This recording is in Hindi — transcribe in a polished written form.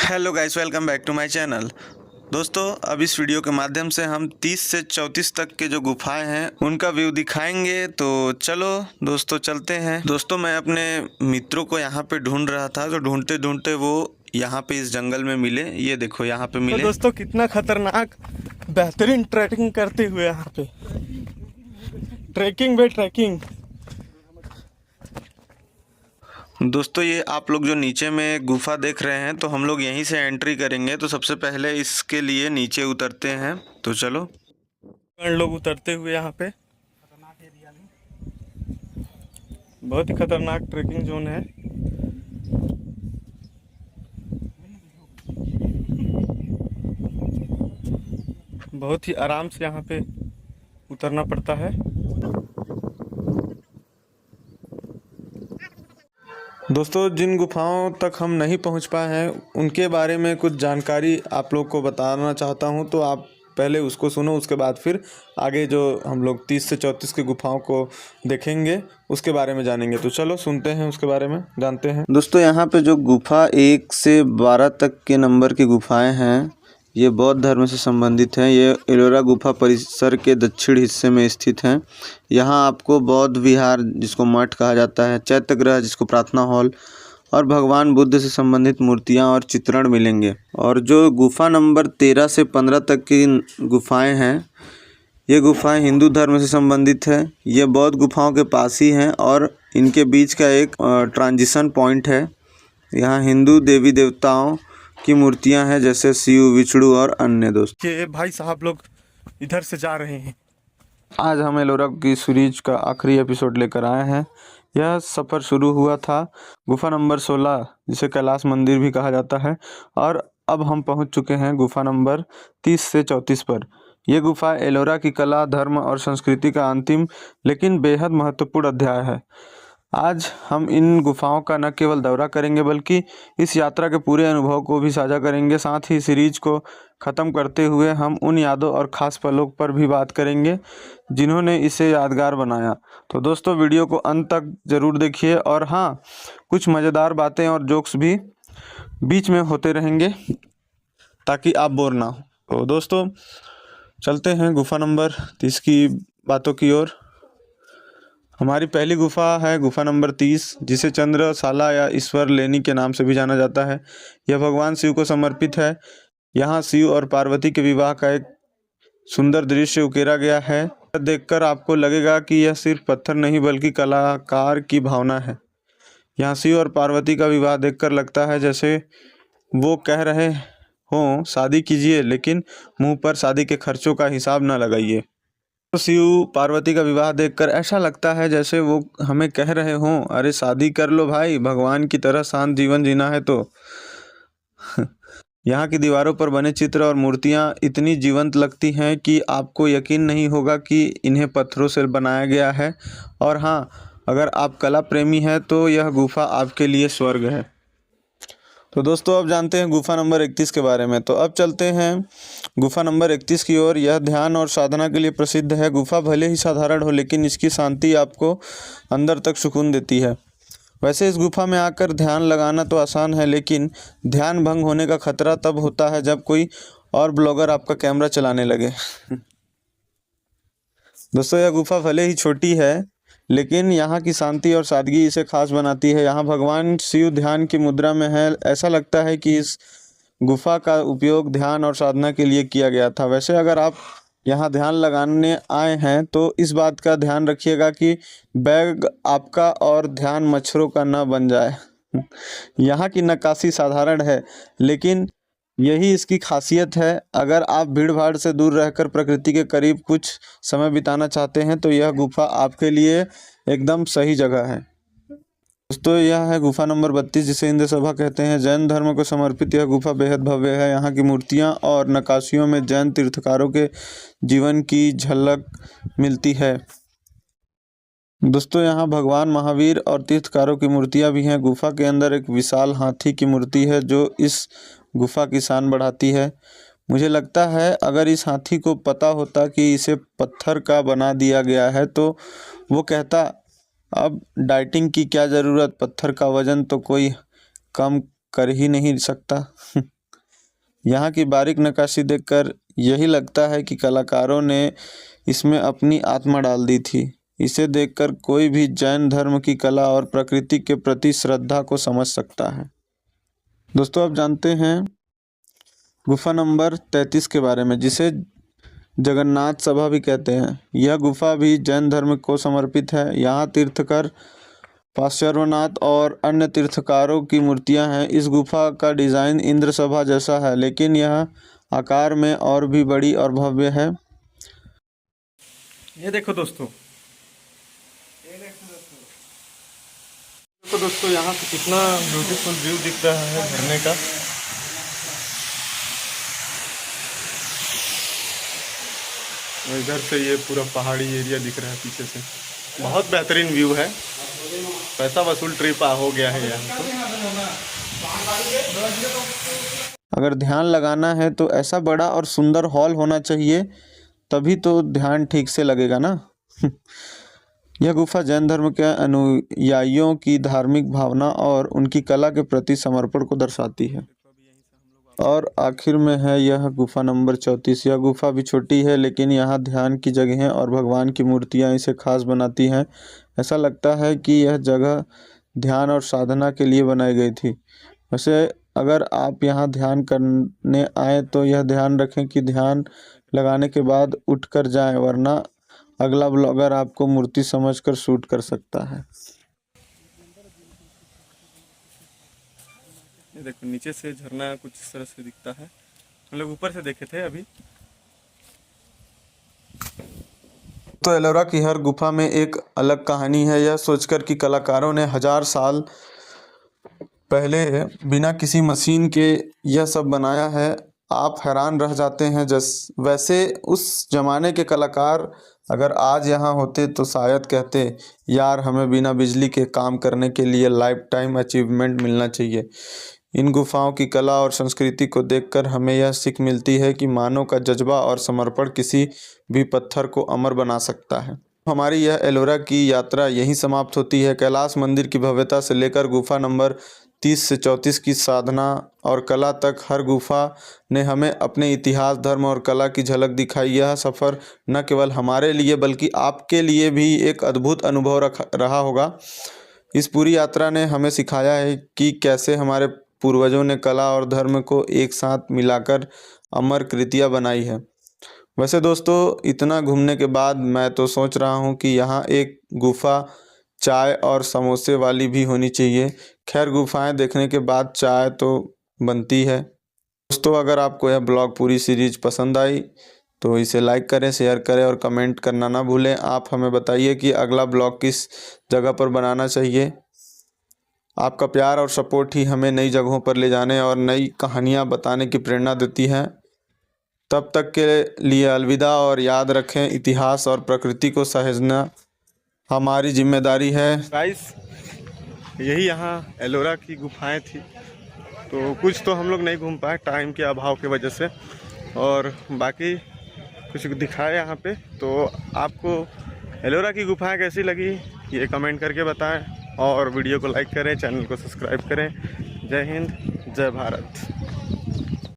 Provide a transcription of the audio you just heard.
Hello guys, welcome back to my channel. दोस्तों, अब इस वीडियो के माध्यम से हम 30 से 34 तक के जो गुफाएं हैं उनका व्यू दिखाएंगे। तो चलो दोस्तों चलते हैं। दोस्तों, मैं अपने मित्रों को यहाँ पे ढूंढ रहा था, तो ढूंढते ढूंढते वो यहाँ पे इस जंगल में मिले। ये देखो यहाँ पे मिले। तो दोस्तों कितना खतरनाक बेहतरीन ट्रैकिंग करते हुए यहाँ पे ट्रैकिंग। दोस्तों, ये आप लोग जो नीचे में गुफा देख रहे हैं, तो हम लोग यहीं से एंट्री करेंगे। तो सबसे पहले इसके लिए नीचे उतरते हैं। तो चलो। लोग उतरते हुए यहाँ पे बहुत ही खतरनाक ट्रैकिंग जोन है। बहुत ही आराम से यहाँ पे उतरना पड़ता है। दोस्तों, जिन गुफाओं तक हम नहीं पहुंच पाए हैं उनके बारे में कुछ जानकारी आप लोग को बताना चाहता हूं। तो आप पहले उसको सुनो, उसके बाद फिर आगे जो हम लोग 30 से 34 की गुफाओं को देखेंगे उसके बारे में जानेंगे। तो चलो सुनते हैं, उसके बारे में जानते हैं। दोस्तों, यहाँ पे जो गुफा 1 से 12 तक के नंबर की गुफाएं हैं, ये बौद्ध धर्म से संबंधित हैं। ये एलोरा गुफा परिसर के दक्षिण हिस्से में स्थित हैं। यहाँ आपको बौद्ध विहार, जिसको मठ कहा जाता है, चैत्यगृह, जिसको प्रार्थना हॉल, और भगवान बुद्ध से संबंधित मूर्तियाँ और चित्रण मिलेंगे। और जो गुफा नंबर 13 से 15 तक की गुफाएं हैं, ये गुफाएं हिंदू धर्म से संबंधित है। ये बौद्ध गुफाओं के पास ही हैं और इनके बीच का एक ट्रांजिशन पॉइंट है। यहाँ हिंदू देवी देवताओं की मूर्तियां हैं, जैसे शिव, विष्णु और अन्य। दोस्त, ये भाई साहब लोग इधर से जा रहे हैं। आज हम एलोरा की सीरीज का आखिरी एपिसोड लेकर आए हैं। यह सफ़र शुरू हुआ था गुफा नंबर 16, जिसे कैलाश मंदिर भी कहा जाता है, और अब हम पहुंच चुके हैं गुफा नंबर 30 से 34 पर। यह गुफा एलोरा की कला, धर्म और संस्कृति का अंतिम लेकिन बेहद महत्वपूर्ण अध्याय है। आज हम इन गुफाओं का न केवल दौरा करेंगे बल्कि इस यात्रा के पूरे अनुभव को भी साझा करेंगे। साथ ही सीरीज को ख़त्म करते हुए हम उन यादों और ख़ास पलों पर भी बात करेंगे जिन्होंने इसे यादगार बनाया। तो दोस्तों, वीडियो को अंत तक ज़रूर देखिए। और हाँ, कुछ मज़ेदार बातें और जोक्स भी बीच में होते रहेंगे ताकि आप बोर ना हो। तो दोस्तों, चलते हैं गुफा नंबर 30 की बातों की ओर। हमारी पहली गुफा है गुफा नंबर 30, जिसे चंद्रशाला या ईश्वर लेनी के नाम से भी जाना जाता है। यह भगवान शिव को समर्पित है। यहाँ शिव और पार्वती के विवाह का एक सुंदर दृश्य उकेरा गया है। यह देखकर आपको लगेगा कि यह सिर्फ पत्थर नहीं बल्कि कलाकार की भावना है। यहाँ शिव और पार्वती का विवाह देखकर लगता है जैसे वो कह रहे हों, शादी कीजिए लेकिन मुंह पर शादी के खर्चों का हिसाब न लगाइए। तो शिव पार्वती का विवाह देखकर ऐसा लगता है जैसे वो हमें कह रहे हों, अरे शादी कर लो भाई, भगवान की तरह शांत जीवन जीना है तो। यहाँ की दीवारों पर बने चित्र और मूर्तियाँ इतनी जीवंत लगती हैं कि आपको यकीन नहीं होगा कि इन्हें पत्थरों से बनाया गया है। और हाँ, अगर आप कला प्रेमी हैं तो यह गुफा आपके लिए स्वर्ग है। तो दोस्तों, अब जानते हैं गुफा नंबर 31 के बारे में। तो अब चलते हैं गुफा नंबर 31 की ओर। यह ध्यान और साधना के लिए प्रसिद्ध है। गुफा भले ही साधारण हो लेकिन इसकी शांति आपको अंदर तक सुकून देती है। वैसे इस गुफा में आकर ध्यान लगाना तो आसान है, लेकिन ध्यान भंग होने का खतरा तब होता है जब कोई और ब्लॉगर आपका कैमरा चलाने लगे। दोस्तों, यह गुफा भले ही छोटी है लेकिन यहाँ की शांति और सादगी इसे खास बनाती है। यहाँ भगवान शिव ध्यान की मुद्रा में है। ऐसा लगता है कि इस गुफा का उपयोग ध्यान और साधना के लिए किया गया था। वैसे अगर आप यहाँ ध्यान लगाने आए हैं तो इस बात का ध्यान रखिएगा कि बैग आपका और ध्यान मच्छरों का न बन जाए। यहाँ की नक्काशी साधारण है लेकिन यही इसकी खासियत है। अगर आप भीड़ भाड़ से दूर रहकर प्रकृति के करीब कुछ समय बिताना चाहते हैं तो यह गुफा आपके लिए एकदम सही जगह है। दोस्तों, यह है गुफा नंबर 32, जिसे इंद्र सभा कहते हैं। जैन धर्म को समर्पित यह गुफा बेहद भव्य है। यहाँ की मूर्तियाँ और नक्काशियों में जैन तीर्थकारों के जीवन की झलक मिलती है। दोस्तों, यहाँ भगवान महावीर और तीर्थकारों की मूर्तियाँ भी हैं। गुफा के अंदर एक विशाल हाथी की मूर्ति है जो इस गुफा की शान बढ़ाती है। मुझे लगता है अगर इस हाथी को पता होता कि इसे पत्थर का बना दिया गया है तो वो कहता, अब डाइटिंग की क्या ज़रूरत, पत्थर का वजन तो कोई कम कर ही नहीं सकता। यहाँ की बारीक नक्काशी देखकर यही लगता है कि कलाकारों ने इसमें अपनी आत्मा डाल दी थी। इसे देखकर कोई भी जैन धर्म की कला और प्रकृति के प्रति श्रद्धा को समझ सकता है। दोस्तों, अब जानते हैं गुफा नंबर 33 के बारे में, जिसे जगन्नाथ सभा भी कहते हैं। यह गुफा भी जैन धर्म को समर्पित है। यहाँ तीर्थकर पार्श्वनाथ और अन्य तीर्थकारों की मूर्तियां हैं। इस गुफा का डिज़ाइन इंद्र सभा जैसा है, लेकिन यह आकार में और भी बड़ी और भव्य है। ये देखो दोस्तों, तो दोस्तों यहाँ से कितना ब्यूटीफुल व्यू दिख रहा है झरने का। और इधर से ये पूरा पहाड़ी एरिया दिख रहा है पीछे से। बहुत बेहतरीन व्यू है। पैसा वसूल ट्रिप हो गया है यहाँ तो। अगर ध्यान लगाना है तो ऐसा बड़ा और सुंदर हॉल होना चाहिए, तभी तो ध्यान ठीक से लगेगा ना। यह गुफा जैन धर्म के अनुयायियों की धार्मिक भावना और उनकी कला के प्रति समर्पण को दर्शाती है। और आखिर में है यह गुफा नंबर 34। यह गुफा भी छोटी है, लेकिन यहाँ ध्यान की जगह और भगवान की मूर्तियाँ इसे खास बनाती हैं। ऐसा लगता है कि यह जगह ध्यान और साधना के लिए बनाई गई थी। वैसे अगर आप यहाँ ध्यान करने आए तो यह ध्यान रखें कि ध्यान लगाने के बाद उठ कर जाएँ, वरना अगला ब्लॉगर आपको मूर्ति समझकर शूट कर सकता है। ये देखो, नीचे से झरना कुछ इस तरह से दिखता है। हम लोग ऊपर से देखे थे अभी। तो एलोरा की हर गुफा में एक अलग कहानी है। यह सोचकर कि कलाकारों ने 1000 साल पहले बिना किसी मशीन के यह सब बनाया है, आप हैरान रह जाते हैं। वैसे उस जमाने के कलाकार अगर आज यहाँ होते तो शायद कहते, यार हमें बिना बिजली के काम करने के लिए लाइफ टाइम अचीवमेंट मिलना चाहिए। इन गुफाओं की कला और संस्कृति को देखकर हमें यह सीख मिलती है कि मानव का जज्बा और समर्पण किसी भी पत्थर को अमर बना सकता है। हमारी यह एलोरा की यात्रा यहीं समाप्त होती है। कैलाश मंदिर की भव्यता से लेकर गुफा नंबर 30 से 34 की साधना और कला तक, हर गुफा ने हमें अपने इतिहास, धर्म और कला की झलक दिखाई। यह सफ़र न केवल हमारे लिए बल्कि आपके लिए भी एक अद्भुत अनुभव रहा होगा। इस पूरी यात्रा ने हमें सिखाया है कि कैसे हमारे पूर्वजों ने कला और धर्म को एक साथ मिलाकर अमर कृतियाँ बनाई है। वैसे दोस्तों, इतना घूमने के बाद मैं तो सोच रहा हूँ कि यहाँ एक गुफा चाय और समोसे वाली भी होनी चाहिए। खैर, गुफाएं देखने के बाद चाय तो बनती है। दोस्तों, अगर आपको यह ब्लॉग पूरी सीरीज पसंद आई तो इसे लाइक करें, शेयर करें और कमेंट करना ना भूलें। आप हमें बताइए कि अगला ब्लॉग किस जगह पर बनाना चाहिए। आपका प्यार और सपोर्ट ही हमें नई जगहों पर ले जाने और नई कहानियाँ बताने की प्रेरणा देती है। तब तक के लिए अलविदा, और याद रखें, इतिहास और प्रकृति को सहेजना हमारी जिम्मेदारी है। गाइस, यही यहाँ एलोरा की गुफाएं थी। तो कुछ तो हम लोग नहीं घूम पाए टाइम के अभाव की वजह से, और बाकी कुछ दिखाए यहाँ पे। तो आपको एलोरा की गुफाएं कैसी लगी ये कमेंट करके बताएं, और वीडियो को लाइक करें, चैनल को सब्सक्राइब करें। जय हिंद, जय भारत।